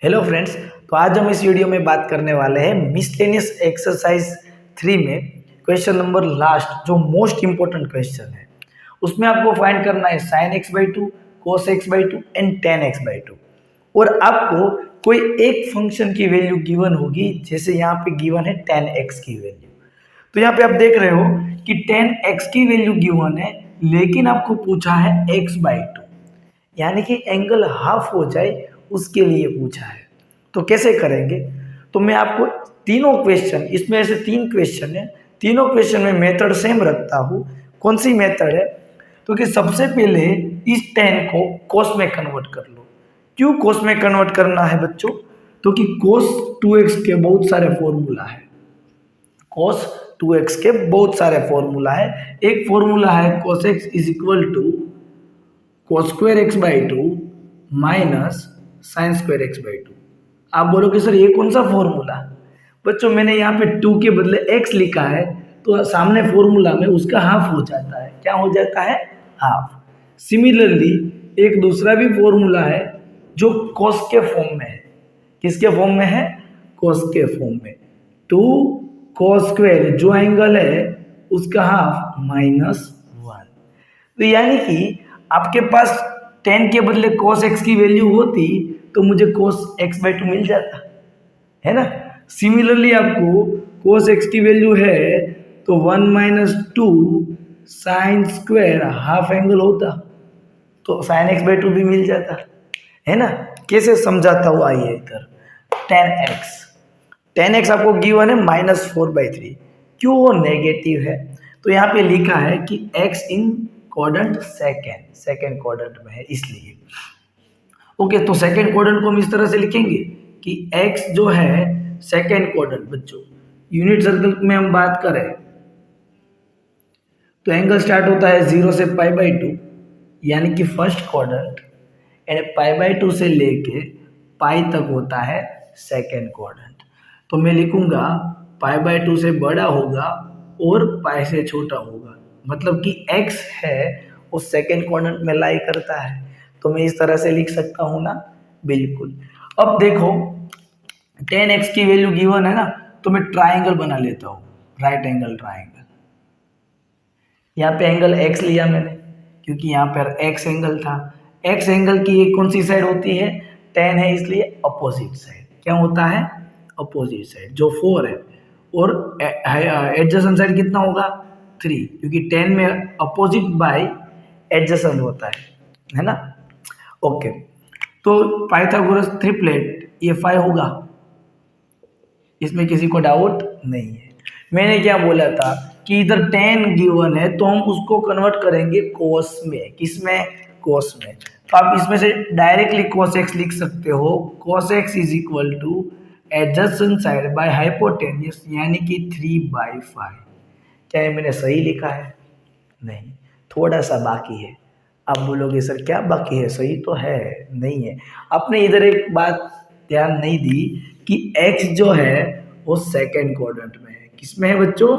Hello friends. तो आज हम इस वीडियो में बात करने वाले हैं मिसलेनियस एक्सरसाइज 3 में क्वेश्चन नंबर लास्ट जो मोस्ट इंपॉर्टेंट क्वेश्चन है उसमें आपको फाइंड करना है sin x/2 cos x/2 and tan x/2 और आपको कोई एक फंक्शन की वैल्यू गिवन होगी। जैसे यहाँ पे गिवन है tan x की वैल्यू, तो यहाँ पे आप देख रहे हो कि tan x की वैल्यू गिवन है लेकिन आपको पूछा है x/2 यानी कि एंगल हाफ हो जाए उसके लिए पूछा है। तो कैसे करेंगे? तो मैं आपको तीनों क्वेश्चन, इसमें ऐसे 3 क्वेश्चन है, तीनों क्वेश्चन में मेथड सेम रखता हूँ। कौन सी मेथड है? तो कि सबसे पहले इस tan को cos में कन्वर्ट कर लो। क्यों cos में कन्वर्ट करना है बच्चों? तो कि cos 2x के बहुत सारे फॉर्मूला है। cos 2x के बहुत सारे फॉर्मूला है। एक फॉर्मूला है cos x is equal to cos square x/2 minus sine square x/2। आप बोलोगे सर ये कौन सा फॉर्मूला? बच्चों मैंने यहाँ पे 2 के बदले x लिखा है तो सामने फॉर्मूला में उसका हाफ हो जाता है। क्या हो जाता है? हाफ। सिमिलरली एक दूसरा भी फॉर्मूला है जो cos के फॉर्म में है। किसके फॉर्म में है? cos के फॉर्म में। 2 cos स्क्वायर जो एंगल है उसका हाफ -1। तो यानी कि आपके पास tan के बदले cos x की वैल्यू होती तो मुझे cos x/2 मिल जाता है ना। सिमिलरली आपको cos x की वैल्यू है तो 1 - 2 साइन स्क्वायर हाफ एंगल होता तो sin x/2 भी मिल जाता है ना। कैसे समझाता हुआ आइए इधर। tan x आपको गिवन है -4/3। क्यों वो नेगेटिव है? तो यहाँ पे लिखा है कि x इन क्वाड्रेंट सेकेंड क्वाड्रेंट में है इसलिए। ओके, तो सेकेंड क्वाड्रेंट को हम इस तरह से लिखेंगे कि x जो है सेकेंड क्वाड्रेंट। बच्चों यूनिट सर्कल में हम बात करें तो एंगल स्टार्ट होता है 0 से π/2 यानी कि फर्स्ट क्वाड्रेंट एंड π/2 से लेके पाई तक होता है सेकेंड क्वाड्रेंट। तो मैं लिखूंगा π/2 से बड़ा होगा और पाई से छोटा होगा, मतलब कि x है वो सेकेंड क्वाड्रेंट में लाई करता है। तो मैं इस तरह से लिख सकता हूं ना। बिल्कुल। अब देखो tan x की वैल्यू गिवन है ना, तो मैं ट्राइंगल बना लेता हूँ, राइट एंगल ट्राइंगल। यहाँ पे एंगल x लिया मैंने क्योंकि यहाँ पर x एंगल था। x एंगल की एक कौन सी साइड होती है? tan है इसलिए अपोजिट साइड। क्या होता है? अपोजिट साइड जो 4 है। और एडजेसेंट साइड कितना होगा? 3, क्योंकि tan में अपोजिट बाय एडजेसेंट होता है ना। ओके, तो पाइथागोरस ट्रिपलेट ये 5 होगा, इसमें किसी को डाउट नहीं है। मैंने क्या बोला था कि इधर tan गिवन है तो हम उसको कन्वर्ट करेंगे cos में। किसमें? cos में। तो आप इसमें से डायरेक्टली cos x लिख सकते हो। cos x is equal two adjacent side by hypotenuse यानी कि 3/5। क्या ये मैंने सही लिखा है? नहीं, थोड़ा सा बाकी है। आप बोलोगे सर क्या बाकी है? सही तो है। नहीं है। आपने इधर एक बात ध्यान नहीं दी कि x जो है वो सेकेंड क्वाड्रेंट में है। किसमें है बच्चों?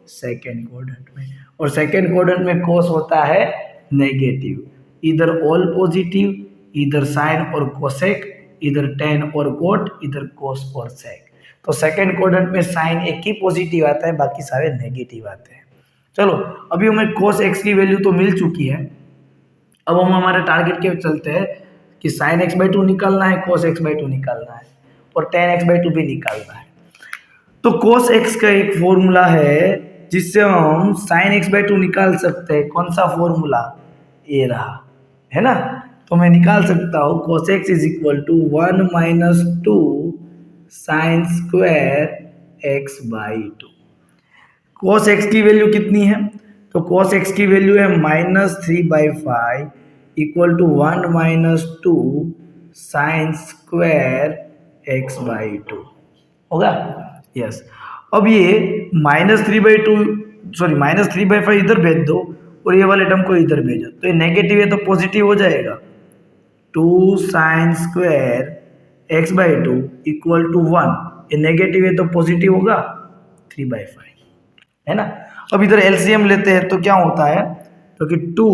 सेकेंड क्वाड्रेंट में। और सेकेंड क्वाड्रेंट में cos होता है नेगेटिव, इधर ऑल पॉजिटिव, इधर साइन और कोसेक, इधर tan और cot, इधर cos और sec। तो सेकेंड क्वाड्रेंट में साइन एक ही पॉजिटिव आता है, बाकी सारे नेगेटिव आते हैं। चलो, अभी हमें cos x की वैल्यू तो मिल चुकी है। अब हम हमारे टारगेट के चलते हैं कि sin x/2 निकालना है, cos x/2 निकालना है और tan x/2 भी निकालना है। तो cos x का एक फॉर्मूला है जिससे हम sin x/2 निकाल सकते हैं। कौन सा फॉर्मूला? ये रहा, है ना। तो मैं निकाल सकता हूँ cos x is equal to 1 - 2 sine square x/2। cos x की वैल्यू कितनी है? तो cos x की वैल्यू है -3/5 equal to 1 - 2 sine square x/2 होगा। यस। अब ये -3/5 इधर भेज दो और ये वाले टर्म को इधर भेजो, तो ये नेगेटिव है तो पॉजिटिव हो जाएगा। 2 sine square x/2 equal to 1, ये नेगेटिव है तो पॉजिटिव होगा 3/5, है ना। अब इधर एलसीएम लेते हैं तो क्या होता है? तो कि 2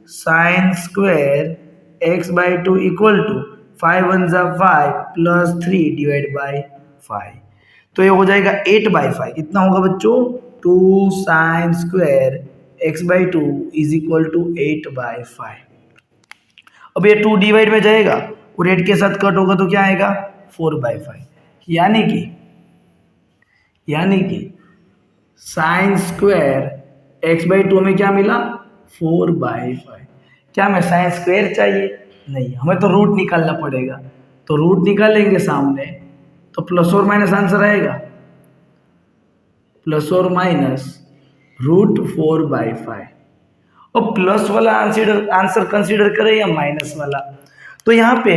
sine square x/2 equal to 5 × 1 = 5 plus 3 divide by 5, तो ये हो जाएगा 8/5। कितना होगा बच्चों? 2 sin square x/2 is equal to 8/5। अब ये 2 डिवाइड में जाएगा और 8 के साथ कट होगा तो क्या आएगा? 4/5। यानी कि साइन स्क्वायर x/2 में क्या मिला? 4/5। क्या हमें साइन स्क्वायर चाहिए? नहीं, हमें तो रूट निकालना पड़ेगा। तो रूट निकालेंगे सामने तो प्लस और माइनस आंसर आएगा, प्लस और माइनस √4/5। और प्लस वाला आंसर कंसीडर करें या माइनस वाला? तो यहाँ पे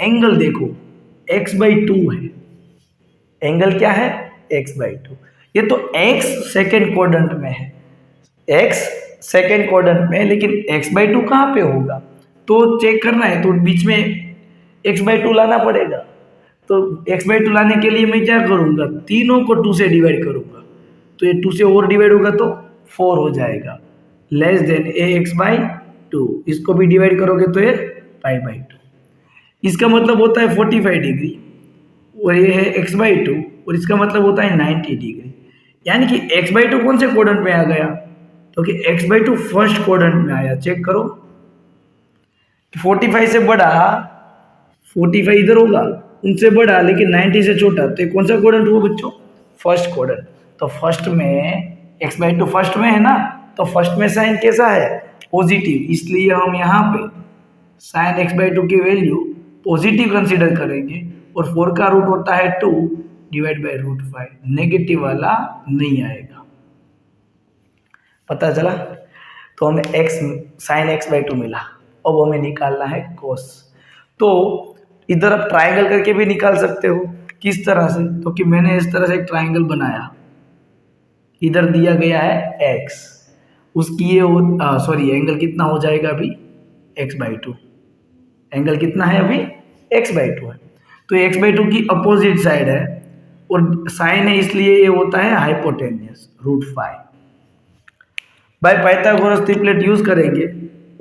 एंगल देखो x/2 है। एंगल क्या है? x/2। ये तो x सेकेंड क्वाड्रेंट में है, x सेकेंड क्वाड्रेंट में है, लेकिन x/2 कहाँ पे होगा? तो चेक करना है तो बीच में x/2 लाना पड़ेगा। तो x/2 लाने के लिए मैं क्या करूँगा? तीनों को 2 से डिवाइड करूँगा, तो ये 2 से और डिवाइड होगा तो 4 हो जाएगा, लेस देन ax/2। इसको भी डिवाइड करोगे तो ये π/2। इसका मतलब होता है 45 डिग्री, और ये है x/2, और इसका मतलब होता है 90 डिग्री। यानी कि x/2 कौन से क्वाड्रेंट में आ गया? तो कि x/2 फर्स्ट क्वाड्रेंट में आया। चेक करो, 45 से बड़ा, 45 इधर होगा, उनसे बड़ा, लेकिन 90 से छोटा, तो ये कौन सा क्वाड्रेंट हुआ बच्चों? First quadrant. तो फर्स्ट में x/2 फर्स्ट में है ना, तो फर्स्ट में साइन कैसा है? पॉजिटिव, इसलिए हम यहाँ पे साइन x/2 की वैल्यू पॉजिटिव कंसीडर करेंगे, और 4 का रूट होता है 2 डिवाइड बाई √5, नेगेटिव वाला नहीं आएगा। पता चला? तो हमें साइन x/2 मिला। अब हमें निकालना है कोस। तो इधर आप ट्राइंगल करके भी निकाल सकते हो। किस तरह से? तो कि मैंने इस तरह से एक ट्राइंगल बनाया, इधर दिया गया है x, उसकी ये सॉरी एंगल कितना हो जाएगा अभी? x/2। एंगल कितना है अभी? x/2 है। तो x/2 की अपोजिट साइड है और साइन है, इसलिए ये होता है hypotenuse √5। By Pythagoras triplet use करेंगे,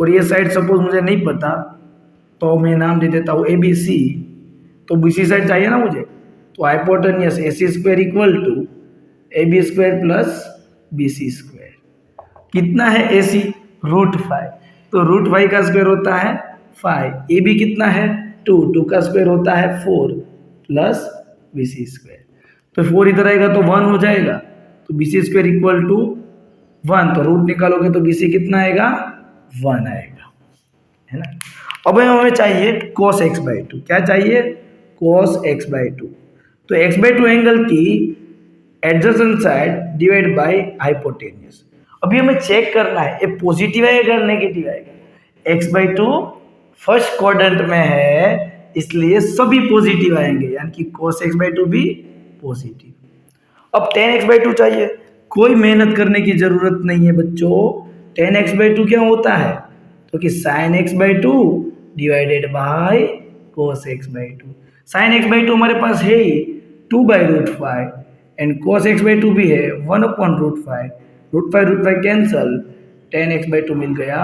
और ये साइड सपोज मुझे नहीं पता तो मैं नाम दे देता हूँ ABC। तो BC साइड चाहिए ना मुझे, तो hypotenuse AC² equal to AB² plus BC²। कितना है AC? √5। तो √5 का स्क्वायर होता है 5। AB कितना है? 2 का स्क्वायर होता है 4 प्लस BC²। तो 4 इधर आएगा तो 1 हो जाएगा, तो BC² इक्वल टू 1। तो रूट निकालोगे तो BC कितना आएगा? 1 आएगा, है ना। अब हमें चाहिए cos x/2। क्या चाहिए? cos x/2। तो x/2 एंगल की adjacent side divide by hypotenuse. अभी हमें चेक करना है ये पॉजिटिव आएगा या नेगेटिव आएगा। x/2 फर्स्ट क्वाड्रेंट में है, इसलिए सभी पॉजिटिव आएंगे, यानी कि cos x/2 भी पॉजिटिव। अब tan x/2 चाहिए। कोई मेहनत करने की जरूरत नहीं है बच्चों। tan x/2 क्या होता है? तो कि sin x/2 divided by cos x/2। sin x/2 हमारे पास है ही 2/√5, एंड cos x/2 भी है 1/√5। √5 कैंसल, tan x/2 मिल गया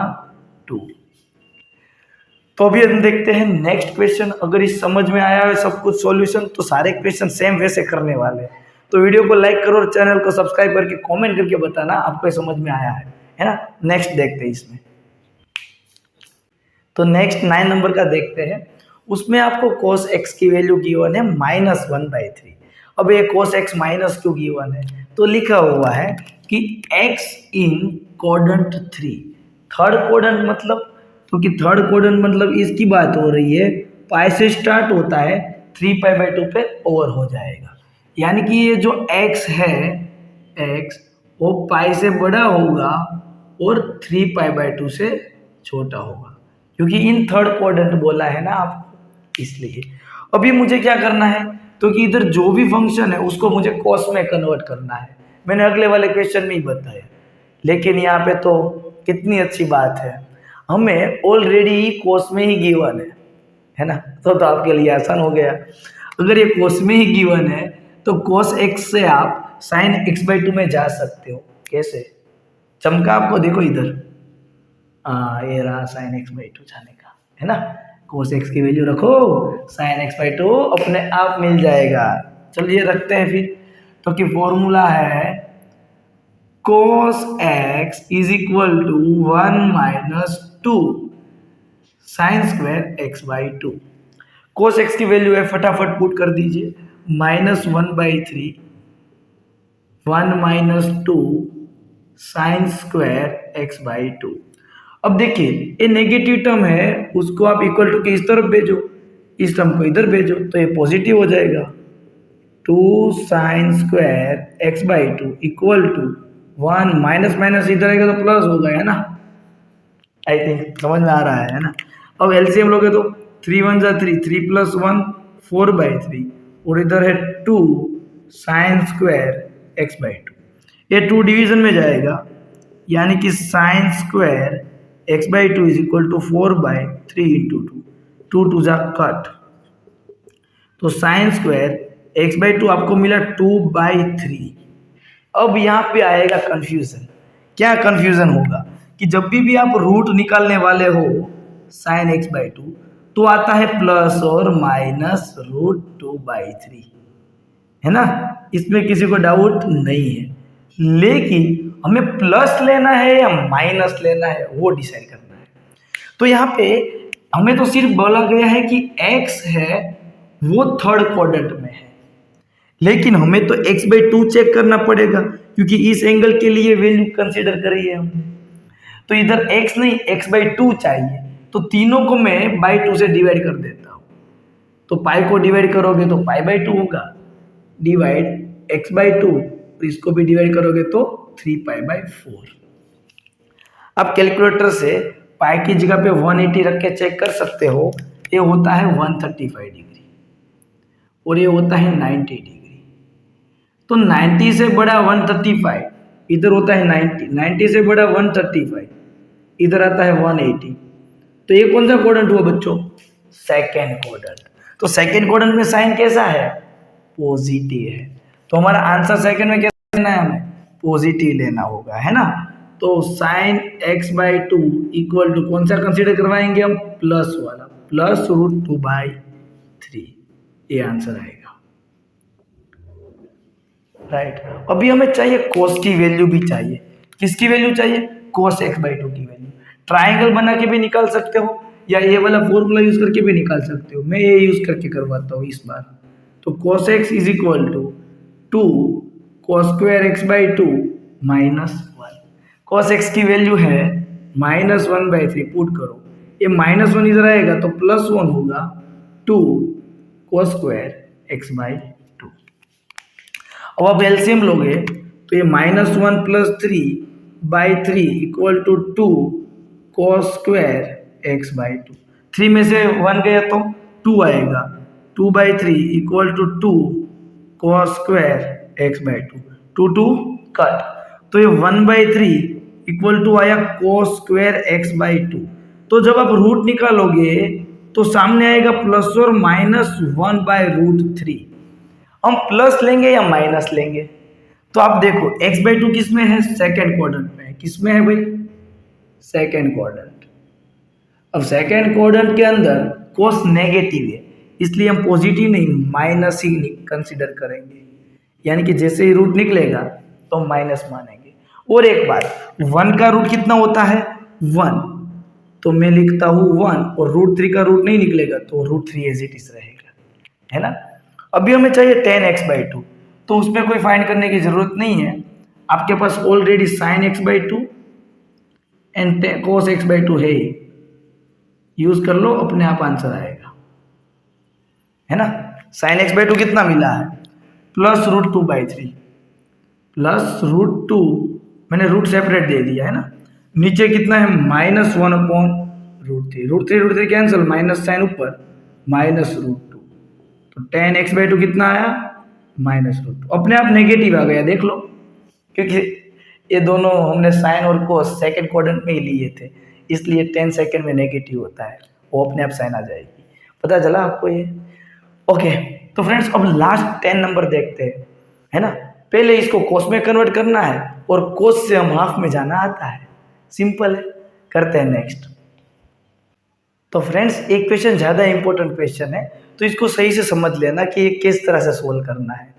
2। तो अभी हम देखते हैं नेक्स्ट क्वेश्चन। अगर इस समझ में आया है सब कुछ सॉल्यूशन, तो सारे क्वेश्चन सेम वैसे करने वाले हैं। तो वीडियो को लाइक करो और चैनल को सब्सक्राइब करके कमेंट करके बताना आपको समझ में आया है ना। नेक्स्ट देखते हैं इसमें। तो नेक्स्ट 9 नंबर का देखते हैं। उसमें आपको cos x की वैल्यू गिवन है -1/3। अब ये cos x माइनस क्यों गिवन है? तो लिखा हुआ है कि x इन क्वाड्रेंट 3। थर्ड क्वाड्रेंट मतलब, क्योंकि थर्ड क्वाड्रेंट मतलब इसकी बात हो रही है, पाई से स्टार्ट होता है 3π/2 पे ओवर हो जाएगा। यानी कि ये जो x है, x वो पाई से बड़ा होगा और 3π/2 से छोटा होगा, क्योंकि इन थर्ड क्वाड्रेंट बोला है ना आपको, इसलिए। अभी मुझे क्या करना है? तो कि इधर जो भी फंक्शन है उसको मुझे कॉस में कन्वर्ट करना है। मैंने अगले वाले क्वेश्चन में ही बताया, लेकिन यहाँ पे तो कितनी अच्छी बात है, हमें ऑलरेडी कॉस में ही गिवन है ना। तो आपके लिए आसान हो गया। अगर ये कॉस में ही गिवन है तो cos x से आप sin x/2 में जा सकते हो। कैसे चमका आपको? देखो इधर, ये रहा sin x/2 जाने का, है ना। कोस एक्स की वैल्यू रखो, साइन एक्स बाई टू अपने आप मिल जाएगा। चलिए रखते हैं फिर। तो कि फॉर्मूला है cos x is equal to 1 minus 2 sine square x by two. Cos x की वैल्यू है, फटाफट पुट कर दीजिए, -1/3 1 minus 2 sine square x by two. अब देखिए ये नेगेटिव टर्म है, उसको आप इक्वल टू के इस तरफ भेजो, इस टर्म को इधर भेजो तो ये पॉजिटिव हो जाएगा। 2 sine square x by two equal to 1 minus minus इधर आएगा तो प्लस होगा, है ना। आई थिंक समझ में आ रहा है ना। अब एलसीएम लोगे तो 3 1 जा 3, 3 + 1 4/3 और इधर है 2 sine square x by two. ये 2 डिवीजन में जाएगा, यानी कि sine square x by two is equal to 4/3 into 2 2 जा कट, तो sine square x by two आपको मिला 2/3। अब यहाँ पे आएगा कंफ्यूजन। क्या कंफ्यूजन होगा कि जब भी आप रूट निकालने वाले हो साइन एक्स बाई टू तो आता है प्लस और माइनस √2/3, है ना। इसमें किसी को डाउट नहीं है, लेकिन हमें प्लस लेना है या माइनस लेना है वो डिसाइड करना है। तो यहाँ पे हमें तो सिर्फ बोला गया है कि x है वो थर्ड क्वाड्रेंट में है, लेकिन हमें तो x बाई टू चेक करना पड़ेगा क्योंकि इस एंगल के लिए वैल्यू कंसीडर करी है हमने। तो इधर x नहीं x बाई टू चाहिए, तो तीनों को मैं बाई टू से डिवाइड कर देता हूँ। तो पाई को डिवाइड करोगे तो पाई बाई टू होगा, डिवाइड x बाई टू, इसको भी डिवाइड करोगे तो 3π/4। अब कैलकुलेटर से पाई की जगह पे 180 रख के चेक कर सकते हो। ये होता है 135 डिग्री और ये होता है 90 डिग्री। तो 90 से बड़ा 135, इधर होता है 90, 90 से बड़ा 135, इधर आता है 180। तो ये कौन सा क्वाड्रेंट हुआ बच्चों? Second quadrant. तो सेकेंड क्वाड्रेंट में साइन कैसा है? पॉजिटिव है। तो हमारा आंसर सेकेंड में कैसा लेना है? हमें पॉजिटिव लेना होगा, है ना। तो sine x by two equal to कौन सा कंसीडर करवाएंगे हम? प्लस वाला, +√2/3। ये आंसर आएगा, राइट। अभी हमें चाहिए कोस की वैल्यू भी चाहिए। किसकी वैल्यू चाहिए? कोस एक्स बाई टू की वैल्यू। ट्राइंगल बना के भी निकाल सकते हो या ये वाला फॉर्मूला यूज करके भी निकाल सकते हो। मैं ये यूज करके करवाता हूँ इस बार। तो cos x is equal to 2 cos square x by two -1। Cos x की वैल्यू है -1/3, पुट करो, ये -1 इधर आएगा तो +1 होगा 2 cos square x by two. अब आप एलसीएम लोगे तो ये -1 + 3/3 equal to 2 cos square x by two. 3 में से 1 गया तो 2 आएगा, 2/3 equal to 2 cos square x by two, 2 cut, तो ये 1/3 इक्वल टू आया cos square x by two. तो जब आप रूट निकालोगे तो सामने आएगा प्लस और -1/√3। हम प्लस लेंगे या माइनस लेंगे? तो आप देखो x बाई टू किस में है? सेकेंड क्वाड्रेंट में है। किस में है भाई? Second quadrant. अब सेकेंड क्वाड्रेंट के अंदर कोस नेगेटिव है, इसलिए हम पॉजिटिव नहीं माइनस ही कंसीडर करेंगे, यानी कि जैसे ही रूट निकलेगा तो हम माइनस मानेंगे। और एक बात, 1 का रूट कितना होता है? 1, तो मैं लिखता हूँ 1 और √3 का रूट नहीं निकलेगा तो √3 एज इट इज रहेगा, है ना। अभी हमें चाहिए tan x बाई टू, तो उसमें कोई फाइंड करने की जरूरत नहीं है, आपके पास already sin x by two and cos x by two है, यूज कर लो, अपने आप आंसर आएगा, है ना। sin x बाई टू कितना मिला है? +√2/3, +√2, मैंने रूट सेपरेट दे दिया है ना। नीचे कितना है? -1/√3, √3 कैंसिल, माइनस साइन ऊपर, -√2, तो tan x बाई टू कितना आया? -√2। अपने आप नेगेटिव आ गया, देख लो, क्योंकि ये दोनों हमने साइन और कोस सेकंड क्वाड्रेंट में ही लिए थे, इसलिए 10 सेकंड में नेगेटिव होता है, वो अपने आप साइन आ जाएगी। पता चला आपको ये? ओके, तो फ्रेंड्स अब लास्ट 10 नंबर देखते हैं, है ना। पहले इसको कोस में कन्वर्ट करना है और कोस से हम हाफ में जाना आता है, सिंपल है। करते हैं नेक्स्ट। तो फ्रेंड्स एक क्वेश्चन ज़्यादा इंपॉर्टेंट क्वेश्चन है, तो इसको सही से समझ लेना कि ये किस तरह से सोल्व करना है।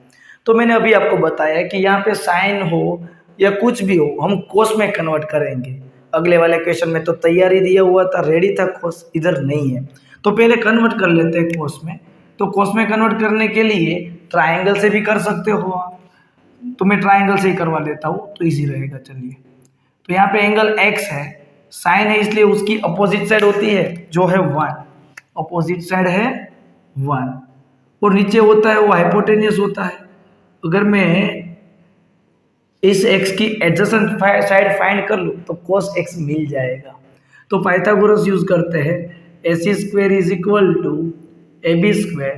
तो मैंने अभी आपको बताया कि यहाँ पे साइन हो या कुछ भी हो, हम कोस में कन्वर्ट करेंगे। अगले वाले क्वेश्चन में तो तैयारी दिया हुआ था, रेडी था कोस, इधर नहीं है। तो पहले कन्वर्ट कर लेते हैं कोस में। तो कोस में कन्वर्ट करने के लिए ट्राइंगल से भी कर सकते हो आप, तो मैं ट्राइंगल से ही करवा लेता हूँ तो इजी रहेगा। चलिए, तो यहाँ पे एंगल एक्स है, साइन है इसलिए उसकी अपोजिट साइड होती है जो है 1, अपोजिट साइड है 1, और नीचे होता है वो हाइपोटेनियस होता है। अगर मैं इस x की एडजेसेंट साइड फाइंड कर लूँ तो cos x मिल जाएगा। तो पाइथागोरस यूज करते हैं, AC square is equal to AB square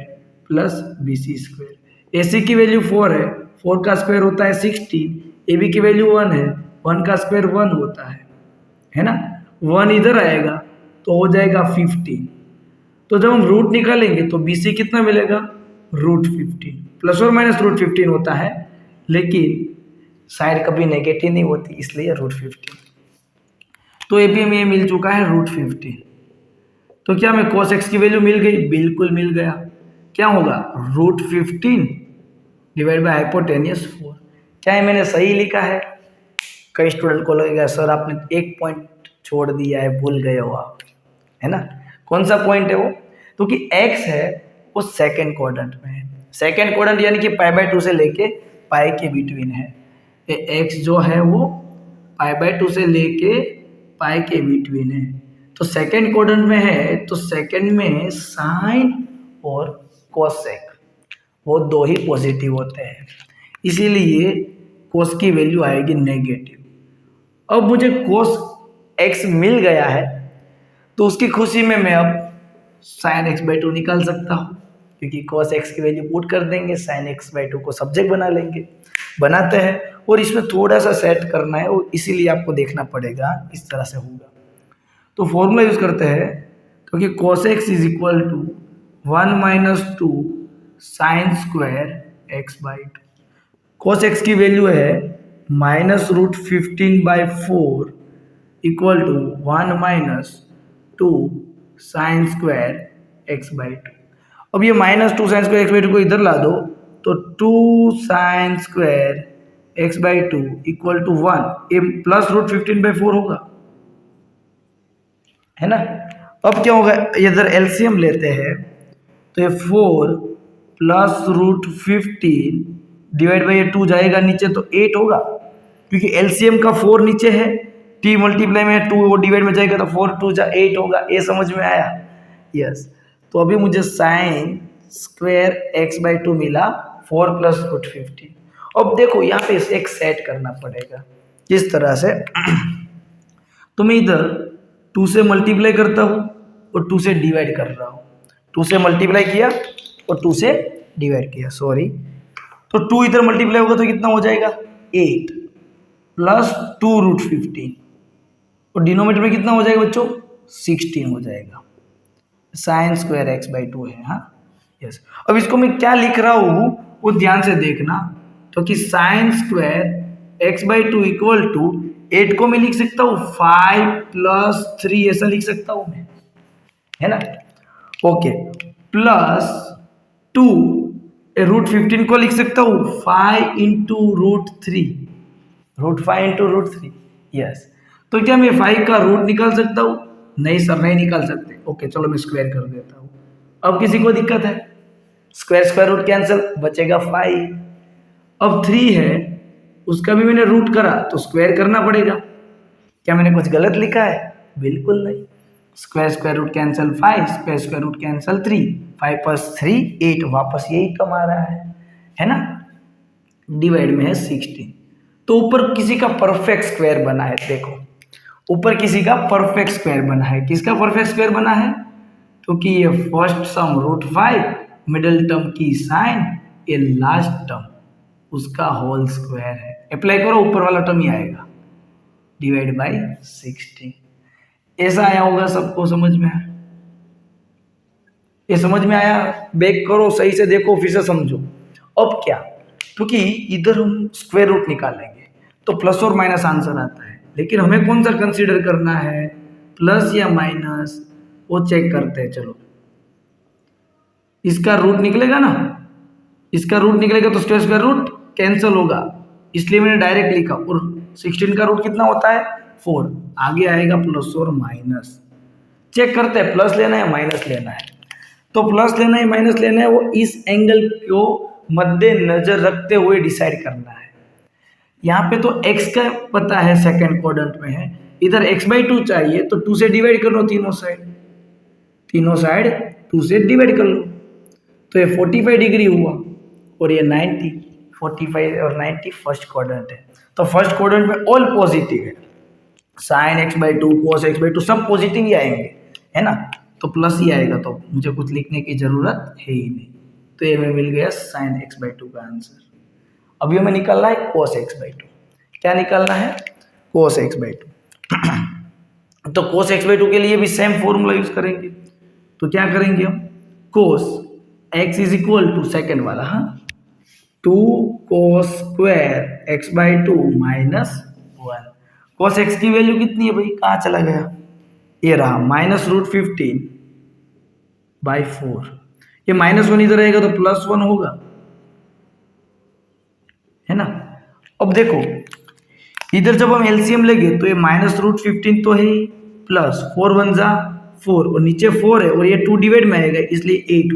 plus BC square. AC की वैल्यू 4 है, 4 का स्क्वायर होता है 16, AB की वैल्यू 1 है, 1 का स्क्वायर 1 होता है ना। 1 इधर आएगा तो हो जाएगा 15। तो जब हम रूट निकालेंगे तो BC कितना मिलेगा, √15, प्लस और माइनस √15 होता है, लेकिन साइड कभी नेगेटिव नहीं होती इसलिए √15। तो ये भी हमें मिल चुका है √15। तो क्या हमें cos x की वैल्यू मिल गई, बिल्कुल मिल गया। क्या होगा, √15 डिवाइड बाय हाइपोटेनियस 4। क्या है मैंने सही लिखा है? कई स्टूडेंट को लगेगा सर आपने एक पॉइंट छोड़ दिया है, भूल गए हो आप, है ना। कौन सा पॉइंट है वो? तो कि x है वो सेकेंड क्वाड्रेंट में है। सेकेंड क्वाड्रेंट यानी कि π/2 से लेके पाई के बिटवीन है। x जो है वो π/2 से लेके पाई के बिटवीन है। तो सेकेंड क्वाड्रेंट में है तो सेकेंड में साइन और कोसेक वो दो ही पॉजिटिव होते हैं, इसीलिए कोस की वैल्यू आएगी नेगेटिव। अब मुझे कोस x मिल गया है तो उसकी खुशी में मैं अब साइन x/2 निकाल सकता हूँ, क्योंकि cos x की वैल्यू पुट कर देंगे, साइन x/2 को सब्जेक्ट बना लेंगे। बनाते हैं, और इसमें थोड़ा सा सेट करना है और इसीलिए आपको देखना पड़ेगा इस तरह से होगा। तो फॉर्मूला यूज करते हैं, क्योंकि cos x is equal to 1 - 2 sine square x/2। cos x की वैल्यू है -√15/4 equal to 1 - 2 sine square x/2। अब ये -2 साइन स्क्वायर x/2 को इधर ला दो तो 2 sine square x/2 equal to 1, ये प्लस √15/4 होगा, है ना। अब क्या होगा, इधर एलसीएम लेते हैं तो ये 4 प्लस √15 डिवाइड बाई 2 जाएगा नीचे तो 8 होगा, क्योंकि एलसीएम का 4 नीचे है, t मल्टीप्लाई में 2 वो डिवाइड में जाएगा तो 4 × 2 = 8 होगा। ये समझ में आया? यस। तो अभी मुझे साइन स्क्वायर x/2 मिला 4 प्लस √15। अब देखो यहाँ पे एक सेट करना पड़ेगा किस तरह से। तो मैं इधर 2 से मल्टीप्लाई करता हूँ और 2 से डिवाइड कर रहा हूँ। 2 से मल्टीप्लाई किया और 2 से डिवाइड किया, सॉरी। तो 2 इधर मल्टीप्लाई होगा तो कितना हो जाएगा, 8 प्लस 2√15, और डिनोमिनेटर में कितना हो जाएगा बच्चों, 16 हो जाएगा। साइन स्क्वायर x/2 है, हाँ यस। अब इसको मैं क्या लिख रहा हूँ वो ध्यान से देखना। तो कि sine square x/2 equal to 8 को मैं लिख सकता हूँ 5 + 3, ऐसा लिख सकता हूँ मैं, है ना। ओके, प्लस 2 √15 को लिख सकता हूँ 5 × √3, √5 × √3, यस। तो क्या मैं 5 का रूट निकाल सकता हूँ? नहीं सर, नहीं निकाल सकते। ओके चलो मैं स्क्वायर कर देता हूँ। अब किसी को दिक्कत है? स्क्वायर रूट कैंसिल, बचेगा 5। अब 3 है, उसका भी मैंने रूट करा तो स्क्वायर करना पड़ेगा। क्या मैंने कुछ गलत लिखा है? बिल्कुल नहीं। Square root cancel 5, square root cancel 3, 5 + 3 8, वापस यही कम आ रहा है ना। डिवाइड में है 16। तो ऊपर किसी का परफेक्ट स्क्वायर बना है, देखो ऊपर किसी का परफेक्ट स्क्वायर बना है। किसका परफेक्ट स्क्वायर बना है? क्योंकि ये फर्स्ट सम √5, मिडिल टर्म की साइन, ये लास्ट टर्म उसका होल स्क्वायर है। अप्लाई करो, ऊपर वाला टर्म ही आएगा, डिवाइड बाई 16। ऐसा आया होगा सबको समझ में? ये समझ में आया? बैक करो, सही से देखो, फिर से समझो। अब क्या, क्योंकि इधर हम स्क्वायर रूट निकालेंगे तो प्लस और माइनस आंसर आता है, लेकिन हमें कौन सा कंसीडर करना है, प्लस या माइनस? वो चेक करते हैं। चलो, इसका रूट निकलेगा ना, इसका रूट निकलेगा तो स्क्वायर स्क्वायर रूट कैंसिल होगा, इसलिए मैंने डायरेक्ट लिखा। और 16 का रूट कितना होता है 4, आगे आएगा प्लस और माइनस। चेक करते हैं प्लस लेना है माइनस लेना है। तो प्लस लेना है माइनस लेना है, वो इस एंगल को मद्देनजर रखते हुए डिसाइड करना है। यहाँ पे तो x का पता है, सेकंड क्वाड्रेंट में है, इधर x/2 चाहिए तो 2 से डिवाइड कर लो, तीनों साइड 2 से डिवाइड कर लो। तो ये 45 डिग्री हुआ और ये 90, 45 और 90 फर्स्ट क्वाड्रेंट है। तो फर्स्ट क्वाड्रेंट में ऑल पॉजिटिव है, साइन x/2 cos x/2 सब पॉजिटिव ही आएंगे, है ना, तो प्लस ही आएगा, तो मुझे कुछ लिखने की जरूरत है ही नहीं। तो ये में मिल गया साइन x/2 का आंसर। अभी हमें निकालना है cos x/2। क्या निकालना है? cos x/2। तो cos x/2 के लिए भी सेम फॉर्मूला यूज करेंगे। तो क्या करेंगे हम? cos x is equal to second वाला, हाँ, 2 cos square x/2 minus 1। cos x की वैल्यू कितनी है भाई, कहाँ चला गया, ये रहा, -√15/4। ये -1 इधर आएगा तो +1 होगा, है ना। अब देखो इधर जब हम एलसीएम लेंगे तो ये -√15 तो है ही, प्लस 4 1 जा 4 और नीचे 4 है और ये 2 डिवाइड में आएगा इसलिए 8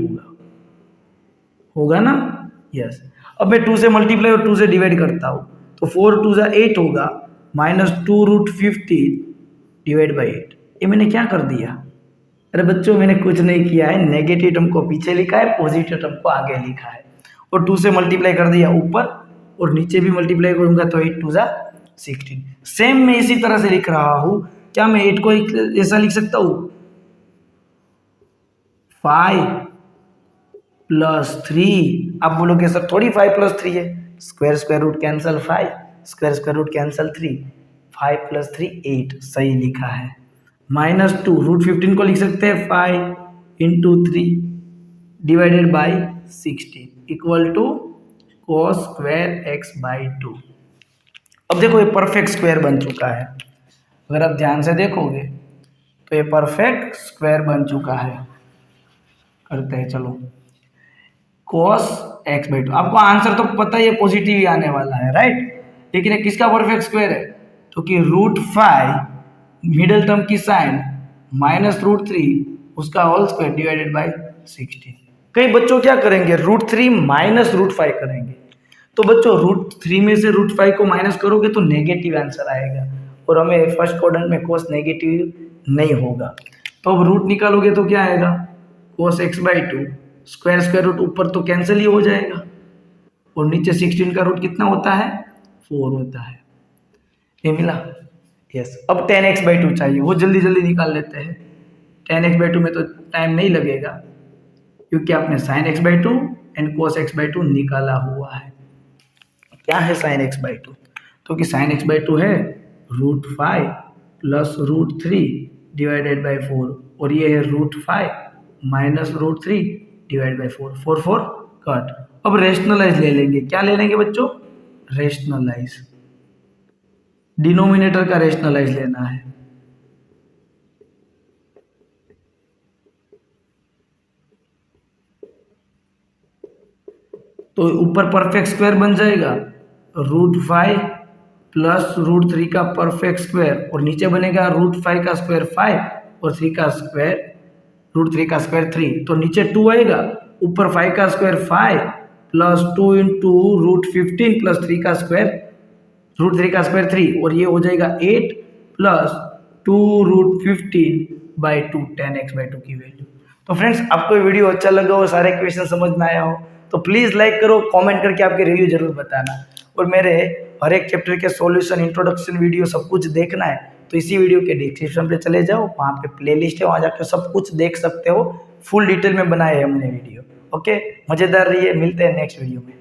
होगा ना, यस। अब मैं 2 से मल्टीप्लाई और 2 से डिवाइड करता हूँ तो 4 2 जा 8 होगा, -2√15 डिवाइड बाई 8। ये मैंने क्या कर दिया? अरे बच्चों मैंने कुछ नहीं किया है, नेगेटिव टर्म को पीछे लिखा है, पॉजिटिव टर्म को आगे लिखा है और 2 से मल्टीप्लाई कर दिया ऊपर और नीचे भी मल्टीप्लाई करूंगा तो 8 2 जा 16। सेम मैं इसी तरह से लिख रहा हूं। क्या मैं 8 को ऐसा लिख सकता हूं, 5 + 3? आप बोलोगे सर थोड़ी 5 + 3 है, square square root cancel 5, square square root cancel 3, 5 + 3 8, सही लिखा है। -2 √15 को लिख सकते हैं 5 × 3 divided by 16 equal to cos square x/2। अब देखो ये परफेक्ट स्क्वायर बन चुका है, अगर आप ध्यान से देखोगे तो ये परफेक्ट स्क्वायर बन चुका है। करते हैं चलो, cos x/2। आपको आंसर तो पता ही है, पॉजिटिव ही आने वाला है, राइट। लेकिन ये किसका परफेक्ट स्क्वायर है? तो कि √5 मिडिल टर्म की साइन -√3 उसका होल स्क्वायर डिवाइडेड बाई 16। कई बच्चों क्या करेंगे, √3 -√5 करेंगे। तो बच्चों √3 में से √5 को माइनस करोगे तो नेगेटिव आंसर आएगा और हमें फर्स्ट क्वाड्रेंट में cos नेगेटिव नहीं होगा। तो अब रूट निकालोगे तो क्या आएगा, cos x/2 square square root ऊपर तो कैंसिल ही हो जाएगा और नीचे 16 का रूट कितना होता है 4 होता है। ये मिला, यस। अब 10x/2 चाहिए, वो जल्दी जल्दी निकाल लेते हैं। 10x/2 में तो टाइम नहीं लगेगा क्योंकि आपने sin x/2 and cos x/2 निकाला हुआ है। क्या है sin x/2? तो कि sin x/2 है √5 + √3 डिवाइडेड बाई 4 और ये है √5 -√3 डिवाइड बाई 4, 4 4 कट। अब रेशनलाइज ले लेंगे। क्या ले लेंगे बच्चों? रेशनलाइज, डिनोमिनेटर का रेशनलाइज लेना है। तो ऊपर परफेक्ट स्क्वायर बन जाएगा √5 + √3 का परफेक्ट स्क्वायर और नीचे बनेगा √5 का स्क्वायर 5 और 3 का स्क्वायर √3 का स्क्वायर 3। तो नीचे 2 आएगा, ऊपर 5 का स्क्वायर 5 + 2 × √15 + 3 का स्क्वायर √3 का स्क्वायर 3 और ये हो जाएगा 8 + 2 √15/2 10x/2 की वैल्यू। तो फ्रेंड्स आपको ये वीडियो अच्छा लगा हो, सारे क्वेश्चन समझ में आया हो तो प्लीज़ लाइक करो, कमेंट करके आपके रिव्यू जरूर बताना। और मेरे हर एक चैप्टर के सॉल्यूशन, इंट्रोडक्शन वीडियो सब कुछ देखना है तो इसी वीडियो के डिस्क्रिप्शन पे चले जाओ, वहाँ पे प्लेलिस्ट है, वहाँ जाकर सब कुछ देख सकते हो। फुल डिटेल में बनाए हैं हमने वीडियो। ओके, मज़ेदार रहिए, मिलते हैं नेक्स्ट वीडियो में।